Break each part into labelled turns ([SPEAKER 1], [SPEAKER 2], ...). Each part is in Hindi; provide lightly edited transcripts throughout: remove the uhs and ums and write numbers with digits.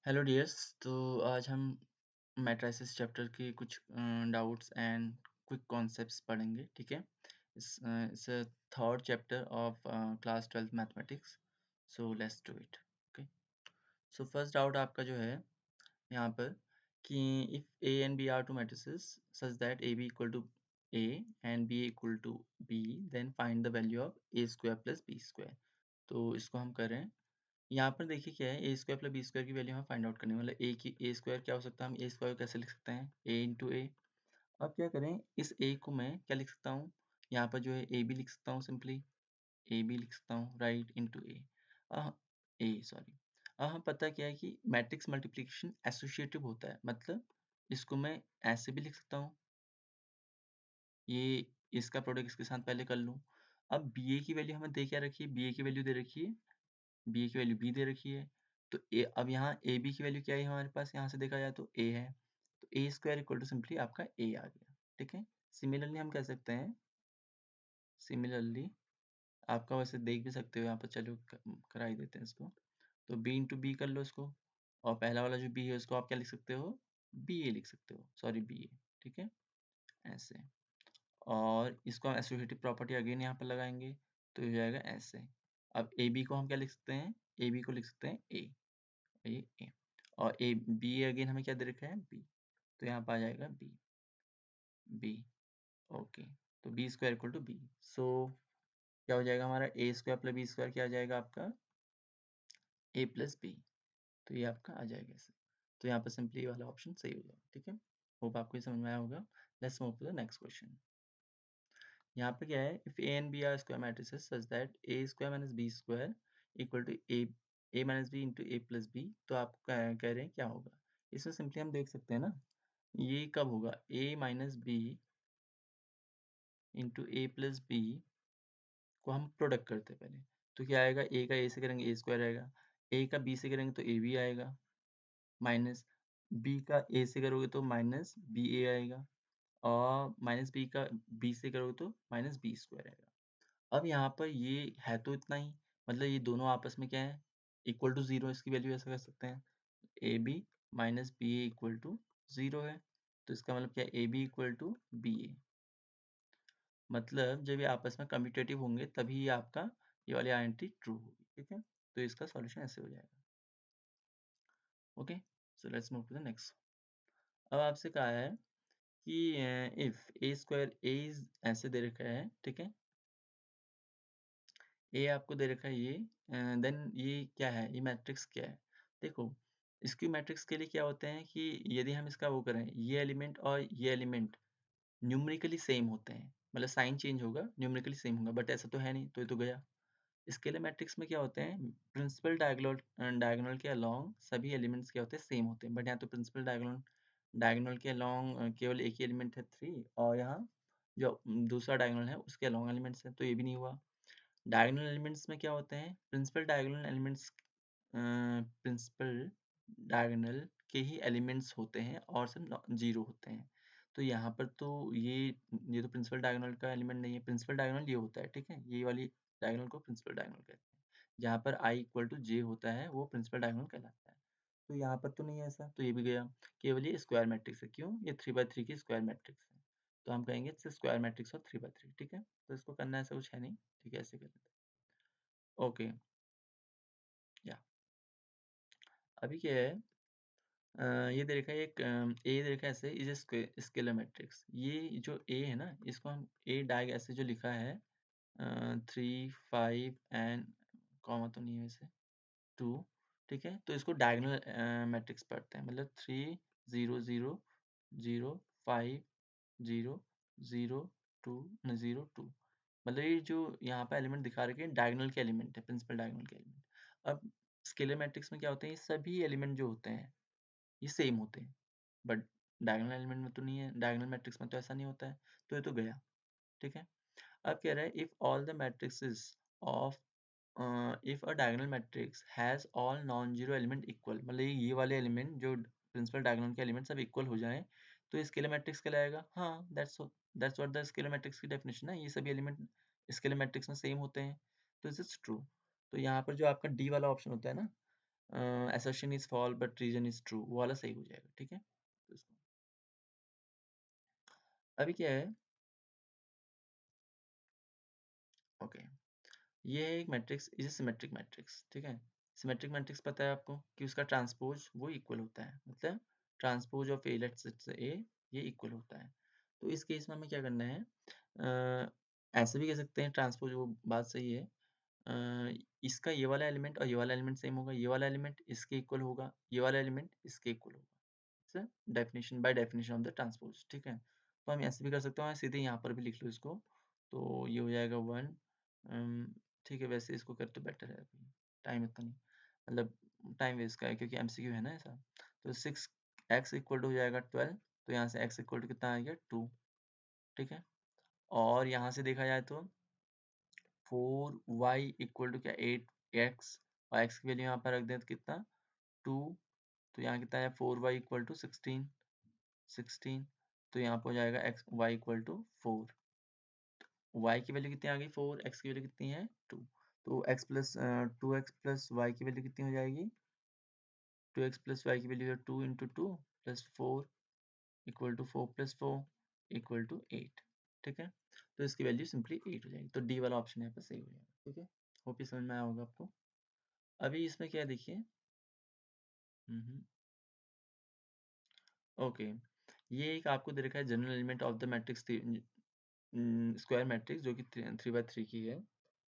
[SPEAKER 1] Hello dears. तो आज हम मैट्रिसेस चैप्टर के कुछ डाउट्स एंड क्विक कॉन्सेप्ट्स पढ़ेंगे। ठीक है, इस third chapter of class 12th mathematics. So let's do it. Okay, so first doubt आपका जो है यहाँ पर कि if A and B are two matrices such that A B equal to A and B equal to B, then find the value of A square plus B square. तो इसको हम करें। यहाँ पर देखिए क्या है, A square plus B square की वैल्यू हम फाइंड आउट करने वाले। ए की ए स्क्वायर क्या हो सकता है, हम ए स्क्वायर कैसे लिख सकते हैं, ए इंटू ए। अब क्या करें, इस ए को मैं क्या लिख सकता हूँ, यहाँ पर जो है ए बी लिख सकता हूँ, सिंपली ए बी लिख सकता हूँ, राइट इंटू ए। ए सॉरी। अब हम पता क्या है कि मैट्रिक्स मल्टीप्लिकेशन एसोसिएटिव होता है, मतलब इसको मैं ऐसे भी लिख सकता हूँ, ये इसका प्रोडक्ट इसके साथ पहले कर लूँ। अब बी ए की वैल्यू हमें दे क्या रखी है, बी ए की वैल्यू दे रखी है, बी ए की वैल्यू बी दे रखी है। तो ए, अब यहाँ ए बी की वैल्यू क्या है हमारे पास, यहाँ से देखा जाए तो ए है, तो ए स्क्वायर इक्वल टू सिंपली आपका ए आ गया। ठीक है, सिमिलरली हम कह सकते हैं, सिमिलरली आपका वैसे देख भी सकते हो यहाँ पर, चलो करा ही देते हैं इसको। तो बी इंटू बी कर लो इसको, और पहला वाला जो बी है उसको आप क्या लिख सकते हो, बी ए लिख सकते हो, सॉरी बी ए। ठीक है, ऐसे। और इसको हम एसोसिएटिव प्रॉपर्टी अगेन यहाँ पर लगाएंगे, तो हो जाएगा ऐसे। अब ए बी को हम क्या लिख सकते हैं, ए बी को लिख सकते हैं ए, ए और ए बी अगेन हमें क्या दे रखा है, बी, तो यहाँ पर आ जाएगा बी, बी। ओके, तो B square equal to B. So क्या हो जाएगा हमारा, A square plus B square क्या आ जाएगा आपका, ए प्लस बी। तो ये आपका आ जाएगा ऐसे। तो यहाँ पर सिंपली वाला ऑप्शन सही हो जाएगा। ठीक है, होप आपको ये समझ में आया होगा। Let's move to the next question. यहाँ पे क्या है, if A and B are square matrices such that A square minus B square equal to A minus B into A plus B, तो आप कह रहे हैं क्या होगा। इसमें सिंपली हम देख सकते हैं ना, ये कब होगा, a minus B into A plus B को हम प्रोडक्ट करते हैं पहले, तो क्या आएगा, a का a से करेंगे ए स्क्वायर आएगा, a का b से करेंगे तो ए बी आएगा, माइनस b का a से करोगे तो माइनस बी ए आएगा, और माइनस b का b से करोगे तो माइनस बी स्क्वायर आएगा। अब यहाँ पर ये है तो इतना ही, मतलब ये दोनों आपस में क्या है, इक्वल टू जीरो, इसकी वैल्यू ऐसा कर सकते हैं, A B minus B A equal to zero है। तो इसका मतलब क्या है, A B equal to B A, मतलब जब ये आपस में कम्यूटेटिव होंगे तभी ये आपका ये वाली आइडेंटिटी ट्रू होगी। ठीक है, तो इसका सॉल्यूशन ऐसे हो जाएगा। Okay, so let's move to the next. अब आपसे कहा है कि if A square A is ऐसे दे रखा है, ठीक है, ए आपको दे रखा है ये, देन ये क्या है, ये मैट्रिक्स क्या है। देखो, इसकी मैट्रिक्स के लिए क्या होते हैं कि यदि हम इसका वो करें, ये एलिमेंट और ये एलिमेंट न्यूमेरिकली सेम होते हैं, मतलब साइन चेंज होगा, न्यूमेरिकली सेम होगा, बट ऐसा तो है नहीं, तो ये तो गया। स्केलर मैट्रिक्स में क्या होते हैं, प्रिंसिपल डायगोनल डायगोनल के अलोंग सभी एलिमेंट्स क्या होते हैं, सेम होते हैं, बट यहाँ तो प्रिंसिपल डायगोनल डायगोनल के अलोंग केवल एक ही एलिमेंट है 3, और यहाँ जो दूसरा डायगोनल है उसके अलोंग एलिमेंट्स है, तो ये भी नहीं हुआ। डायगोनल एलिमेंट्स में क्या होते हैं, principal diagonal elements, principal diagonal के ही एलिमेंट्स होते हैं और सब जीरो होते हैं। तो यहाँ पर तो ये तो प्रिंसिपल डायगोनल का एलिमेंट नहीं है, प्रिंसिपल डायगोनल ये होता है, ठीक है, ये वाली डायगोनल को प्रिंसिपल डायगोनल कहते हैं। जहाँ पर i इक्वल टू जे होता है वो प्रिंसिपल डायगोनल कहलाता है। तो यहाँ पर तो नहीं है ऐसा, तो ये भी गया। केवल ये स्क्वायर मैट्रिक्स है, क्यों, ये 3 by 3 की स्क्वायर मैट्रिक्स है, तो हम कहेंगे स्क्वायर मैट्रिक्स और 3 by 3। ठीक है, तो इसको करना ऐसा कुछ है नहीं, ठीक है, ऐसे कर लेते हैं। ओके, या अभी क्या है, ये दे रखा है एक ए दे रखा है ऐसे, इज स्केलर मैट्रिक्स। ये जो ए है ना, इसको हम ए डायग ऐसे जो लिखा है, 3 5 एंड कॉमा तो नहीं है वैसे, 2, ठीक है, तो इसको डायगोनल मैट्रिक्स पढ़ते हैं, मतलब 3 0 0 5 0 0 2 मतलब ये जो यहाँ पे एलिमेंट दिखा रखे हैं डायगोनल के एलिमेंट है, प्रिंसिपल डायगोनल के एलिमेंट। अब स्केलर मैट्रिक्स में क्या होते हैं, ये सभी एलिमेंट जो होते हैं ये सेम होते हैं, बट डायगोनल एलिमेंट में तो नहीं है, डायगोनल मैट्रिक्स में तो ऐसा नहीं होता है, तो ये तो गया। ठीक है, अब कह रहा है if all the matrixes of if a diagonal matrix has all non zero element equal, मतलब ये वाले एलिमेंट जो प्रिंसिपल डायगोनल के एलिमेंट सब इक्वल हो जाए, तो स्केलर मैट्रिक्स कहलाएगा। हाँ, that's what the scalar matrix की डेफिनेशन है, ये सभी एलिमेंट स्केलर मैट्रिक्स में सेम होते हैं, तो दिस इज ट्रू। तो यहाँ पर जो आपका डी वाला ऑप्शन होता है ना, assertion is false but reason is true, वो वाला सही हो जाएगा, ठीक है। तो अभी क्या है, ओके, ये है एक मैट्रिक्स, इज सिमेट्रिक मैट्रिक्स, ठीक है। सिमेट्रिक मैट्रिक्स पता है आपको कि उसका ट्रांसपोज वो इक्वल होता है, मतलब transpose of A, let's a, ये इक्वल होता है। तो इस केस में हमें क्या करना है, ऐसे भी कह सकते हैं ट्रांसपोज, वो बात सही है। इसका ये वाला एलिमेंट और ये वाला एलिमेंट सेम होगा, ये वाला एलिमेंट इसके इक्वल होगा, ये वाला एलिमेंट इसके इक्वल होगा, definition by definition of the transpose, ठीक है। तो हम ऐसे भी कर सकते हैं, सीधे यहाँ पर भी लिख लो इसको, तो ये हो जाएगा 1, ठीक है। वैसे इसको कर तो बेटर है, अभी टाइम इतना नहीं, मतलब टाइम वेस्ट का है क्योंकि एमसीक्यू है ना ऐसा। तो 6x इक्वल टू हो जाएगा 12, तो यहाँ से x इक्वल टू कितना आ गया 2, ठीक है। और यहाँ से देखा जाए तो 4y इक्वल टू क्या 8x, और x की वैल्यू यहाँ पर रख दें तो कितना 2, तो यहाँ कितना है 4y इक्वल टू 16, तो यहाँ पर हो जाएगा x y equal to 4, y की वैल्यू कितनी आ गई 4, x की वैल्यू कितनी है 2, तो x plus 2x plus Y की वैल्यू कितनी हो जाएगी, 2x प्लस वाई की वैल्यू है 2 into 2 plus 4 equal to 4 plus 4 equal to 8, ठीक है। तो इसकी वैल्यू सिंपली 8 हो जाएगी, तो डी वाला ऑप्शन यहाँ पर सही हो जाएगा, ठीक है। होप ये समझ में आया होगा आपको। अभी इसमें क्या है देखिए, ओके, ये एक आपको दे रखा है general element of the matrix square matrix जो कि 3 by 3 की है।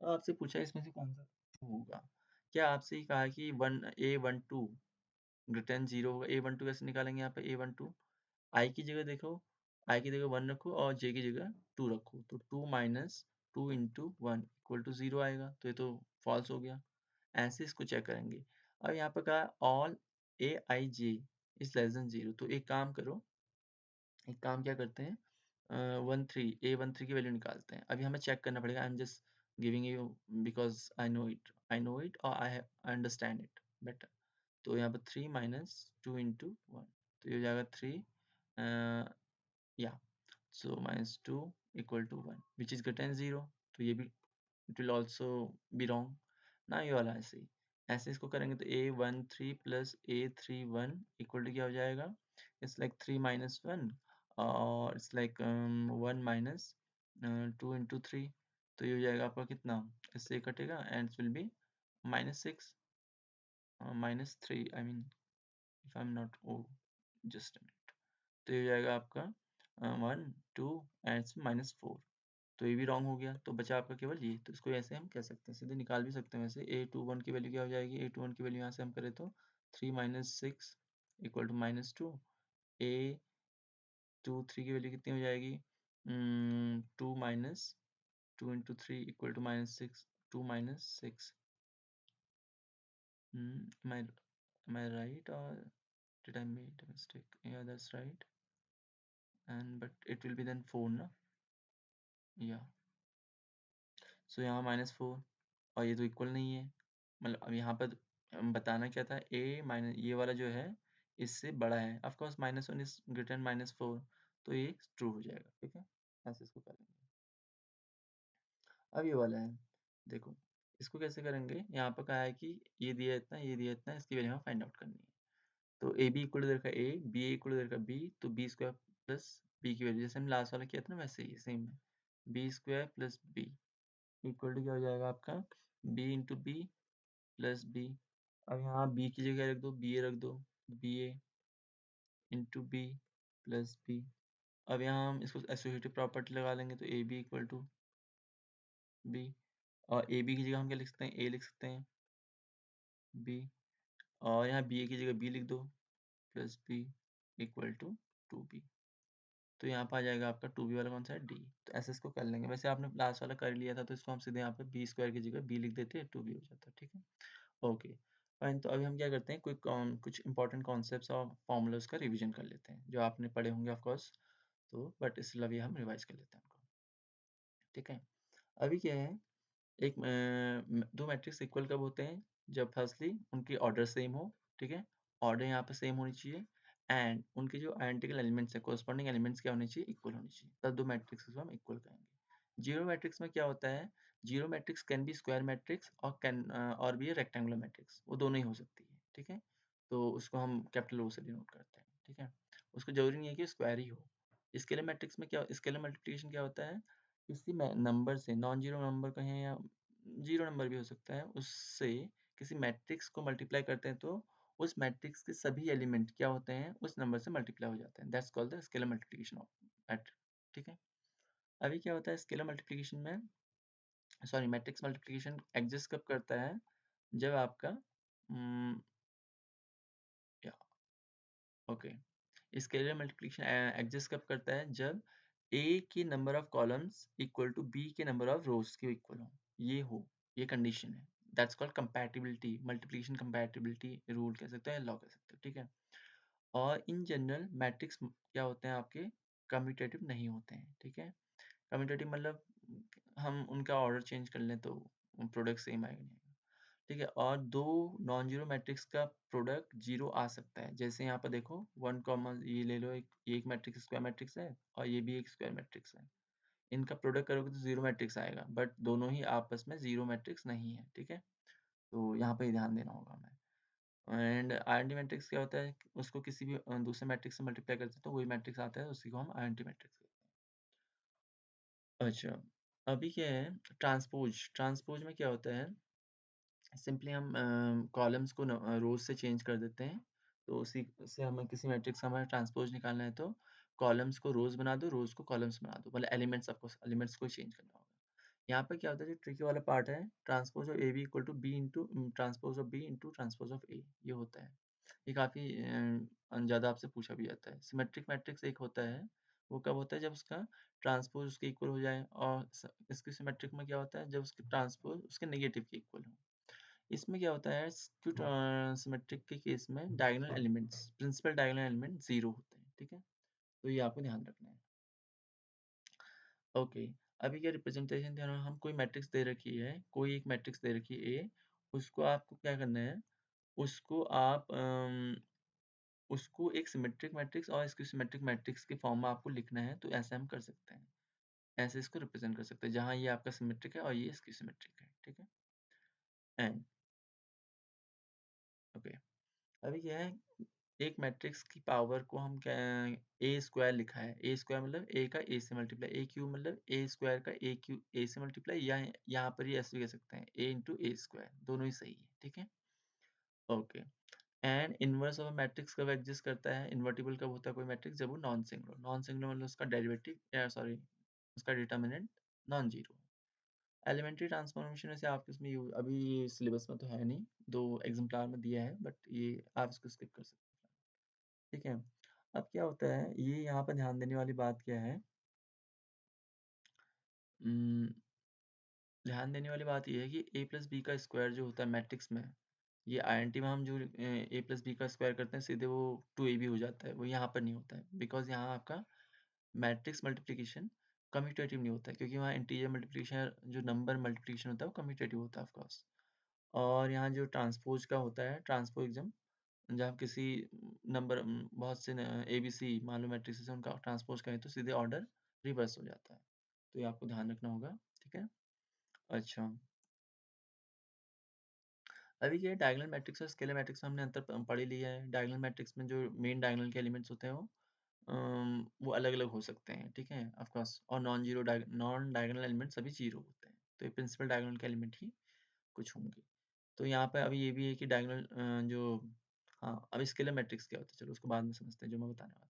[SPEAKER 1] आपसे पूछा है इसमें से कौन सा होगा, क्या आपसे कहा है कि 1A12 ग्रेटर 0 होगा। A12 कैसे निकालेंगे, यहाँ पे A12 आई की जगह देखो, आई की जगह 1 रखो और जे की जगह 2 रखो, तो 2 माइनस 2 इंटू 1 इक्वल टू 0 आएगा, तो ये तो फॉल्स हो गया। ऐसे इसको चेक करेंगे। अब यहाँ पर कहा all Aij is less than 0, तो एक काम करो, एक काम क्या करते हैं, 13 की वैल्यू निकालते हैं। अभी हमें चेक करना पड़ेगा, I am just giving you because I know it और आई अंडरस्टैंड इट बेटर। तो यहाँ पर 3 माइनस 2 इंटू 1, तो ये हो जाएगा 3, या so minus 2 equal to 1 which is greater than 0, तो ये भी it will also be wrong ना, ये वाला ऐसे ही। ऐसे इसको करेंगे तो A13 plus A31 equal to क्या हो जाएगा, इट्स लाइक 3 माइनस 1 और इट्स लाइक 1 माइनस 2 इंटू 3, तो ये हो जाएगा आपका कितना, इससे कटेगा and it will be -6 -3, I mean if I am not, oh just, तो ये हो जाएगा आपका 1 2 एंड -4, तो ये भी रॉन्ग हो गया, तो बचा आपका केवल ये। तो इसको ऐसे हम कह सकते हैं, सीधे निकाल भी सकते हैं वैसे। A21 की वैल्यू क्या हो जाएगी, A21 की वैल्यू यहाँ से हम करें तो 3 माइनस 6 इक्वल टू -2, A23 की वैल्यू कितनी हो जाएगी, 2 minus 2 into 3 equal to -6, 2 minus 6, am I right or did I make a mistake? Yeah, that's right, and but it will be then 4 na, yeah, सो यहाँ -4 और ये तो इक्वल नहीं है, मतलब अब यहाँ पर बताना क्या था, ए माइनस ये वाला जो है इससे बड़ा है, of course -1 is greater then -4, तो ये ट्रू हो जाएगा, ठीक है। ऐसे इसको कर लेंगे। अब ये वाला है, देखो इसको कैसे करेंगे, यहाँ पर कहा है कि ये दिया इतना, ये दिया इतना, इसकी वैल्यू हमें फाइंड आउट करनी है। तो ए बी इक्वल टू देखा A, B A equal to देखा बी, तो बी स्क्वायर प्लस बी की वैल्यू जैसे हम लास्ट वाला किया था ना वैसे ही सेम है, B square plus B equal to क्या हो जाएगा आपका, B into B plus B. अब यहाँ बी की जगह रख दो, बी ए रख दो, B A into B plus B. अब यहाँ हम इसको एसोसिएटिव प्रॉपर्टी लगा लेंगे, तो A B equal to B, और ए बी की जगह हम क्या लिख सकते हैं, ए लिख सकते हैं, बी, और यहाँ बी ए की जगह बी लिख दो plus B equal to 2b। तो यहाँ पर आ जाएगा आपका 2b वाला कौन सा है, डी। तो ऐसे इसको कर लेंगे, वैसे आपने लास्ट वाला कर लिया था तो इसको हम सीधे यहाँ पे बी स्क्वायर की जगह बी लिख देते हैं, 2b हो जाता है, ठीक है। ओके फाइन, तो अभी हम क्या करते हैं, कुछ इंपॉर्टेंट कॉन्सेप्ट्स और फॉर्मूलाज का रिवीजन कर लेते हैं जो आपने पढ़े होंगे ऑफ कोर्स, तो बट इसलिए अभी हम रिवाइज कर लेते हैं उनको, ठीक है। अभी क्या है, एक दो मैट्रिक्स इक्वल कब होते हैं, जब फर्स्टली उनकी ऑर्डर सेम हो, ठीक है, ऑर्डर यहाँ पे सेम होनी चाहिए, एंड उनके जो आइडेंटिकल एलिमेंट्स है, कोरस्पॉन्डिंग एलिमेंट्स क्या होने चाहिए, इक्वल होनी चाहिए, तब दो मैट्रिक्स को हम इक्वल कहेंगे। जीरो मैट्रिक्स में क्या होता है, zero matrix can be square matrix और कैन और भी रेक्टेंगुलर मैट्रिक्स, वो दोनों ही हो सकती है, ठीक है। तो उसको हम कैपिटल ओ से डिनोट करते हैं, ठीक है। उसको जरूरी नहीं है कि स्क्वायर ही हो। स्केलर मैट्रिक्स में क्या, स्केलर मल्टीप्लिकेशन क्या होता है, किसी नंबर से, नॉन जीरो नंबर कहें या जीरो नंबर भी हो सकता है, उससे किसी मैट्रिक्स को मल्टीप्लाई करते हैं तो उस मैट्रिक्स के सभी एलिमेंट क्या होते हैं, उस नंबर से मल्टीप्लाई हो जाते हैं। That's called the scalar multiplication of matrix, ठीक है। अभी क्या होता है स्केलर मल्टीप्लिकेशन में, सॉरी मैट्रिक्स मल्टीप्लिकेशन एग्जिस्ट कब करता है, जब आपका या ओके, स्केलर मल्टीप्लिकेशन एग्जिस्ट कब करता है, जब ए की number of columns equal to B के नंबर ऑफ रोज के इक्वल हो, ये कंडीशन है। That's called compatibility, multiplication compatibility rule कह सकते हो या लॉ कह सकते हो, ठीक है। और इन जनरल मैट्रिक्स क्या होते हैं आपके, कम्यूटेटिव नहीं होते हैं, ठीक है। कम्यूटेटिव मतलब हम उनका ऑर्डर चेंज कर लें तो प्रोडक्ट सेम आएगा नहीं, ठीक है। और दो नॉन जीरो मैट्रिक्स का प्रोडक्ट जीरो आ सकता है, जैसे यहाँ पर देखो वन कॉमन ये ले लो, एक मैट्रिक्स स्क्वायर मैट्रिक्स है और ये भी एक स्क्वायर मैट्रिक्स है, इनका प्रोडक्ट करोगे तो जीरो मैट्रिक्स आएगा, बट दोनों ही आपस में जीरो मैट्रिक्स नहीं है, ठीक है। तो यहाँ पे ही ध्यान देना होगा हमें। एंड आइडेंटी मैट्रिक्स क्या होता है, उसको किसी भी दूसरे मैट्रिक्स से मल्टीप्लाई करते हैं तो वही मैट्रिक्स आता है, उसी को हम आइडेंटी मैट्रिक्स कहते हैं। अच्छा, अभी क्या है ट्रांसपोज, ट्रांसपोज में क्या होता है, सिंपली हम कॉलम्स को रोज से चेंज कर देते हैं, तो उसी से हमें किसी मैट्रिक्स का हमारा ट्रांसपोज निकालना है तो कॉलम्स को रोज बना दो, रोज को कॉलम्स बना दो, मतलब एलिमेंट्स, आपको एलिमेंट्स को चेंज करना होगा। यहाँ पे क्या होता है, जो ट्रिकी वाला पार्ट है, transpose of A B equal to B into transpose of B into transpose of A, ये होता है। ये काफ़ी ज़्यादा आपसे पूछा भी जाता है। सिमेट्रिक मैट्रिक्स एक होता है, वो कब होता है, जब उसका ट्रांसपोज उसके इक्वल हो जाए, और इसके सिमेट्रिक में क्या होता है, जब उसके ट्रांसपोज उसके नेगेटिव के इक्वल हो। इसमें क्या होता है, स्क्यू सिमेट्रिक के केस में diagonal elements, principal diagonal element zero होते हैं, ठीक है। तो ये आपको ध्यान रखना है। ओके, अभी क्या रिप्रेजेंटेशन ध्यान, हम कोई मैट्रिक्स दे रखी है, कोई एक मैट्रिक्स दे रखी है ए, उसको आपको क्या करना है, उसको आप उसको एक सिमेट्रिक मैट्रिक्स और इसकी सिमेट्रिक मैट्रिक्स के फॉर्म में आपको लिखना है, तो ऐसे हम कर सकते हैं, ऐसे इसको रिप्रेजेंट कर सकते हैं, जहाँ ये आपका सिमेट्रिक है और ये इसकी सिमेट्रिक है, ठीक है। एंड ओके, अभी क्या है, एक मैट्रिक्स की पावर को हम क्या, ए स्क्वायर लिखा है, ए स्क्वायर मतलब ए का ए से मल्टीप्लाई, ए क्यूब मतलब ए स्क्वायर का ए क्यूब ए से मल्टीप्लाई, या यहाँ पर ही ऐसे भी कह सकते हैं ए इंटू ए स्क्वायर, दोनों ही सही है, ठीक है। Okay, and inverse of matrix कब एग्जिस्ट करता है, इन्वर्टिबल कब होता है कोई मैट्रिक्स, जब वो नॉन सिंगुलर, नॉन सिंगुलर मतलब उसका डेरिवेटिव या सॉरी उसका determinant non zero. Elementary transformation वैसे आपके इसमें अभी सिलेबस में तो है नहीं, दो एग्जाम्पलार में दिया है, बट ये आप इसको स्किप कर सकते हैं, ठीक है। अब क्या होता है, ये यहाँ पर ध्यान देने वाली बात क्या है, उम, ध्यान देने वाली बात ये है कि ए प्लस बी का स्क्वायर जो होता है मैट्रिक्स में, ये आईएनटी में हम जो ए प्लस बी का स्क्वायर करते हैं सीधे वो टू ए बी हो जाता है, वो यहाँ पर नहीं होता है, बिकॉज यहाँ आपका मैट्रिक्स मल्टीप्लिकेशन कम्यूटेटिव नहीं होता है, क्योंकि वहाँ इंटीजर मल्टीप्लिकेशन जो नंबर मल्टीप्लिकेशन होता है वो कम्यूटेटिव होता है ऑफकोर्स। और यहाँ जो ट्रांसपोज का होता है, ट्रांसपोजिज्म, जब हम किसी नंबर बहुत से ए बी सी मान लो मैट्रिक्स से उनका ट्रांसपोज करें तो सीधे ऑर्डर रिवर्स हो जाता है, तो ये आपको ध्यान रखना होगा, ठीक है। अच्छा, अभी क्या है डायगोनल मैट्रिक्स और स्केलर मैट्रिक्स में हमने अंतर पढ़ ही लिया है। डायगोनल मैट्रिक्स में जो मेन डायगोनल के एलिमेंट्स होते हैं वो अलग अलग हो सकते हैं, ठीक है ऑफ कोर्स, और नॉन डायगोनल एलिमेंट सभी जीरो होते हैं, तो ये प्रिंसिपल डायगोनल के एलिमेंट ही कुछ होंगे। तो यहाँ पे अभी ये भी है कि डायगोनल जो, हाँ अब स्केलर मैट्रिक्स क्या होता है, चलो उसको बाद में समझते हैं, जो मैं बताने वाला हूँ।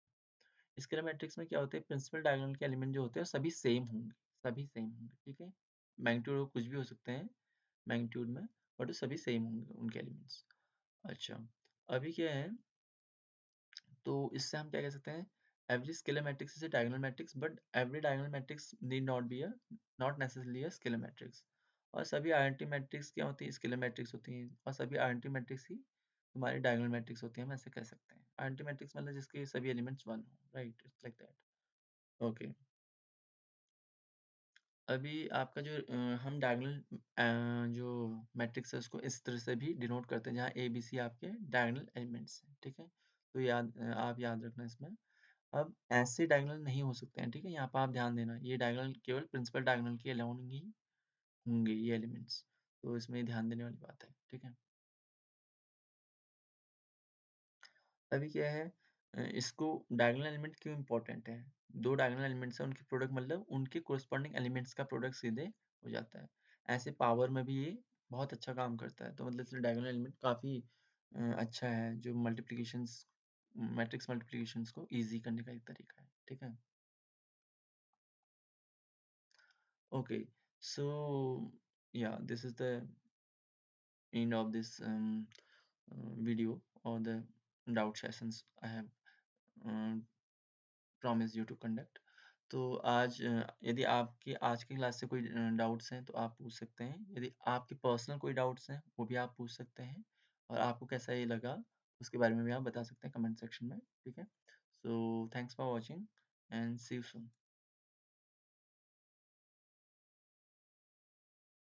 [SPEAKER 1] स्केलर मैट्रिक्स में क्या होता है, प्रिंसिपल डायगोनल के एलिमेंट जो होते हैं सभी सेम होंगे, सभी सेम होंगे, ठीक है। मैग्नीट्यूड कुछ भी हो सकते हैं मैग्नीट्यूड में, बट वो सभी सेम होंगे उनके एलिमेंट्स। अच्छा, अभी क्या है, तो इससे हम क्या कह सकते हैं, every scalar matrix is a diagonal matrix, but every diagonal matrix need not be a, not necessarily a scalar matrix. और सभी आइडेंटिटी मैट्रिक्स क्या होती है, स्केलर मैट्रिक्स होती हैं, और सभी आइडेंटिटी मैट्रिक्स ही हमारी डायगोनल मैट्रिक्स होती हैं, हम ऐसे कह सकते हैं। आइडेंटिटी मैट्रिक्स मतलब जिसके सभी एलिमेंट्स वन हो, right, it's like that. Okay, अभी आपका जो हम डायगोनल जो मैट्रिक्स है उसको इस तरह से भी डिनोट करते हैं, जहाँ ए बी सी आपके डायगोनल एलिमेंट्स हैं, ठीक है। तो आप याद रखना इसमें। अब ऐसे डायगोनल नहीं हो सकते हैं, ठीक है, यहाँ पर आप ध्यान देना, ये डायगोनल केवल प्रिंसिपल डायगोनल के अलाउंग ही होंगे ये एलिमेंट्स, तो इसमें ध्यान देने वाली बात है, ठीक है। अभी क्या है, इसको डायगोनल एलिमेंट क्यों इम्पोर्टेंट है? 2 डायगोनल एलिमेंट्स हैं, उनकी प्रोडक्ट मतलब उनके कोरेस्पॉन्डिंग एलिमेंट्स का प्रोडक्ट सीधे हो जाता है। ऐसे पावर में भी ये बहुत अच्छा काम करता है। तो मतलब इसलिए डायगोनल एलिमेंट काफ़ी अच्छा है, जो मल्टीप्लिकेशंस मैट्रिक्स मल्टीप्लिकेशंस को ईज़ी करने का एक तरीका है। ठीक है? Okay, so yeah, this is the end of this video or the doubt sessions I have promised you to conduct. तो आज यदि आपके आज की क्लास से कोई डाउट्स हैं तो आप पूछ सकते हैं। यदि आपके पर्सनल कोई डाउट्स हैं वो भी आप पूछ सकते हैं। और आपको कैसा ये लगा उसके बारे में भी आप बता सकते हैं कमेंट सेक्शन में। ठीक है? So thanks for watching and see you soon.